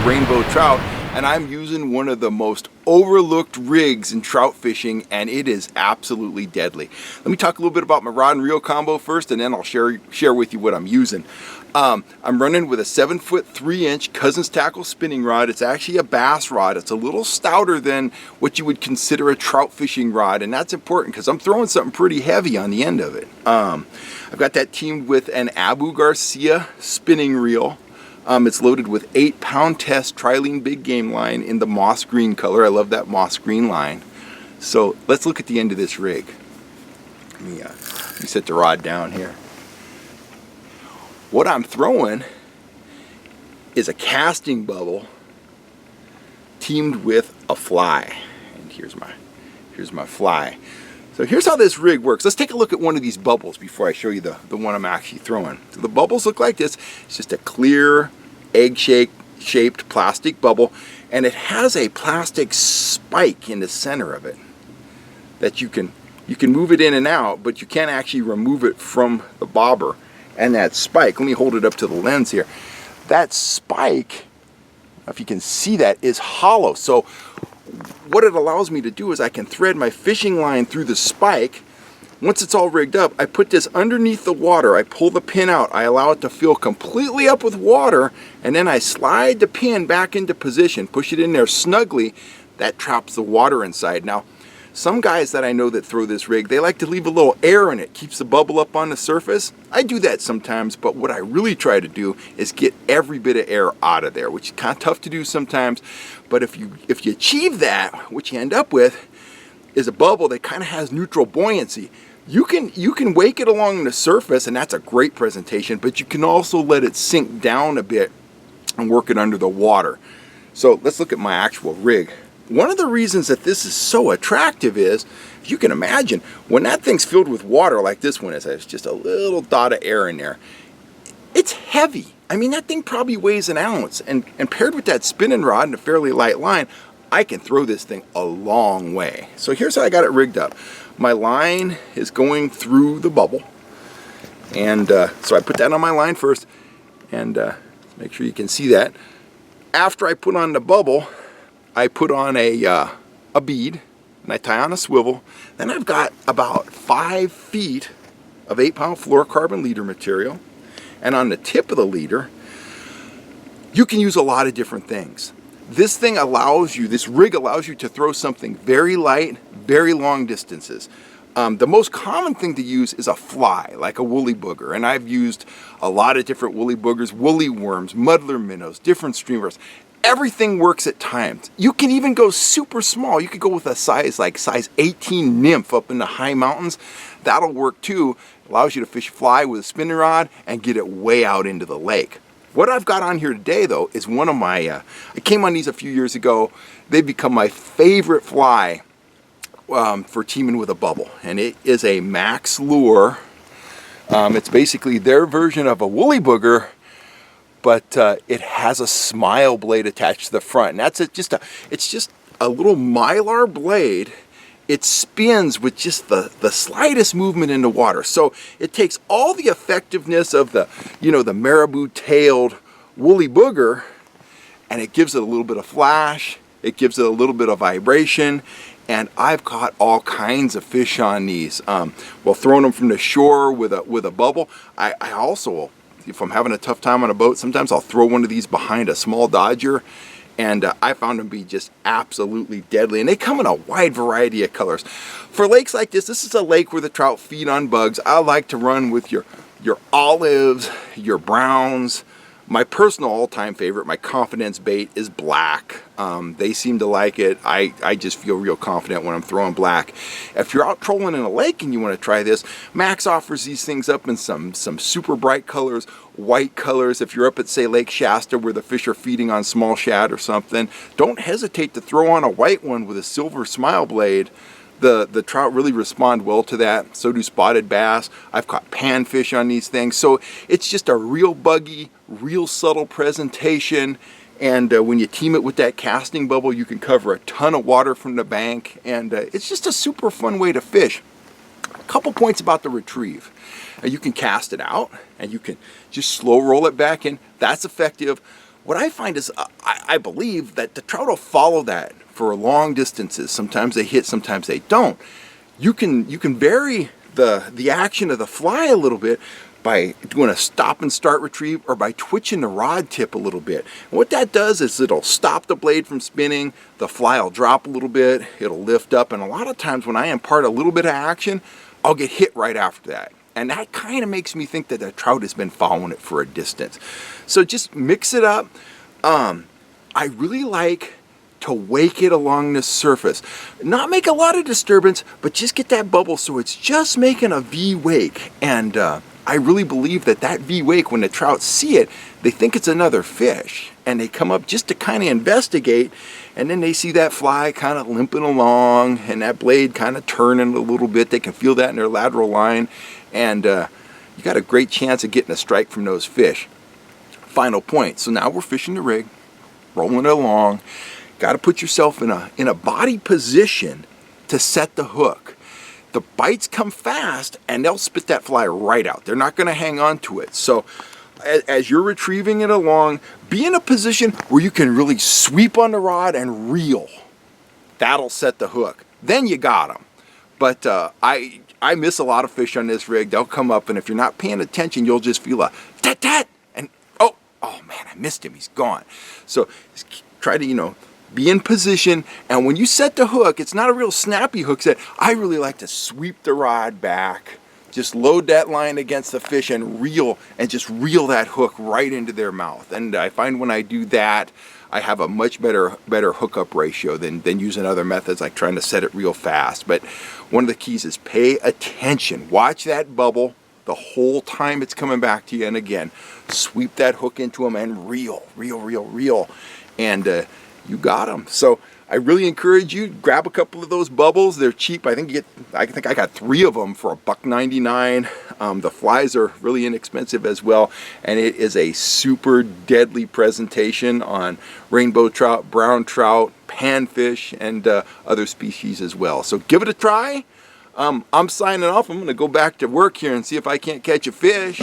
rainbow trout, and I'm using one of the most overlooked rigs in trout fishing, and it is absolutely deadly. Let me talk a little bit about my rod and reel combo first, and then I'll share with you what I'm using. I'm running with a 7-foot 3-inch Cousins Tackle spinning rod. It's actually a bass rod. It's a little stouter than what you would consider a trout fishing rod, and that's important because I'm throwing something pretty heavy on the end of it. I've got that teamed with an Abu Garcia spinning reel. It's loaded with 8-pound test trilene big game line in the moss green color. I love that moss green line. So let's look at the end of this rig. Let me set the rod down here. What I'm throwing is a casting bubble teamed with a fly. And here's my fly. So here's how this rig works. Let's take a look at one of these bubbles before I show you the one I'm actually throwing. So the bubbles look like this. It's just a clear egg-shaped plastic bubble, and it has a plastic spike in the center of it that you can move it in and out, but you can't actually remove it from the bobber. And that spike, let me hold it up to the lens here. That spike, if you can see that, is hollow. So what it allows me to do is I can thread my fishing line through the spike. Once it's all rigged up, I put this underneath the water. I pull the pin out. I allow it to fill completely up with water, and then I slide the pin back into position, push it in there snugly. That traps the water inside. Now, some guys that I know that throw this rig, they like to leave a little air in it. Keeps the bubble up on the surface. I do that sometimes, but what I really try to do is get every bit of air out of there, which is kind of tough to do sometimes. But if you achieve that, what you end up with is a bubble that kind of has neutral buoyancy. You can wake it along the surface, and that's a great presentation, but you can also let it sink down a bit and work it under the water. So let's look at my actual rig. One of the reasons that this is so attractive is, if you can imagine, when that thing's filled with water like this one is, there's just a little dot of air in there. It's heavy. I mean, that thing probably weighs an ounce, and paired with that spinning rod and a fairly light line, I can throw this thing a long way. So here's how I got it rigged up. My line is going through the bubble, and so I put that on my line first, and make sure you can see that. After I put on the bubble, I put on a bead, and I tie on a swivel. Then I've got about 5 feet of 8-pound fluorocarbon leader material, and on the tip of the leader, you can use a lot of different things. This thing this rig allows you to throw something very light, very long distances. The most common thing to use is a fly, like a woolly booger. And I've used a lot of different woolly boogers, woolly worms, muddler minnows, different streamers. Everything works at times. You can even go super small. You could go with a size 18 nymph up in the high mountains. That'll work too. Allows you to fish fly with a spinning rod and get it way out into the lake. What I've got on here today, though, is one of my, I came on these a few years ago. They've become my favorite fly for teaming with a bubble. And it is a Max Lure. It's basically their version of a woolly booger, but it has a smile blade attached to the front. And that's it's just a little mylar blade. It spins with just the slightest movement in the water. So it takes all the effectiveness of the marabou-tailed woolly booger, and it gives it a little bit of flash, it gives it a little bit of vibration, and I've caught all kinds of fish on these. While throwing them from the shore with a bubble, I also, if I'm having a tough time on a boat, sometimes I'll throw one of these behind a small Dodger, and I found them to be just absolutely deadly. And they come in a wide variety of colors. For lakes like this is a lake where the trout feed on bugs. I like to run with your olives, your browns. My personal all-time favorite, my confidence bait, is black. They seem to like it. I just feel real confident when I'm throwing black. If you're out trolling in a lake and you want to try this, Max offers these things up in some super bright colors, white colors. If you're up at, say, Lake Shasta where the fish are feeding on small shad or something, don't hesitate to throw on a white one with a silver smile blade. The trout really respond well to that. So do spotted bass. I've caught panfish on these things. So it's just a real buggy, real subtle presentation. And when you team it with that casting bubble, you can cover a ton of water from the bank. And it's just a super fun way to fish. A couple points about the retrieve. You can cast it out and you can just slow roll it back in. That's effective. what I find is, I believe that the trout will follow that for long distances. Sometimes they hit, sometimes they don't. You can vary the action of the fly a little bit by doing a stop and start retrieve, or by twitching the rod tip a little bit. And what that does is it'll stop the blade from spinning, the fly will drop a little bit, it'll lift up, and a lot of times when I impart a little bit of action, I'll get hit right after that. And that kind of makes me think that the trout has been following it for a distance. So just mix it up. I really like to wake it along the surface. Not make a lot of disturbance, but just get that bubble so it's just making a V wake. And I really believe that that V wake, when the trout see it, they think it's another fish. And they come up just to kind of investigate, and then they see that fly kind of limping along and that blade kind of turning a little bit. They can feel that in their lateral line, and you got a great chance of getting a strike from those fish. Final point. So now we're fishing the rig, rolling it along. Got to put yourself in a body position to set the hook. The bites come fast and they'll spit that fly right out. They're not going to hang on to it. So as you're retrieving it along, be in a position where you can really sweep on the rod and reel. That'll set the hook. Then you got them. But I miss a lot of fish on this rig. They'll come up, and if you're not paying attention, you'll just feel a tat-tat, and oh man, I missed him. He's gone. So try to, be in position, and when you set the hook, it's not a real snappy hook set. I really like to sweep the rod back, just load that line against the fish and reel, and just reel that hook right into their mouth. And I find when I do that, I have a much better hookup ratio than using other methods like trying to set it real fast. But one of the keys is pay attention. Watch that bubble the whole time it's coming back to you, and again, sweep that hook into them and reel, and you got them. So I really encourage you, grab a couple of those bubbles. They're cheap. I think I got 3 of them for $1.99. The flies are really inexpensive as well, and it is a super deadly presentation on rainbow trout, brown trout, panfish, and other species as well. So give it a try. I'm signing off. I'm going to go back to work here and see if I can't catch a fish.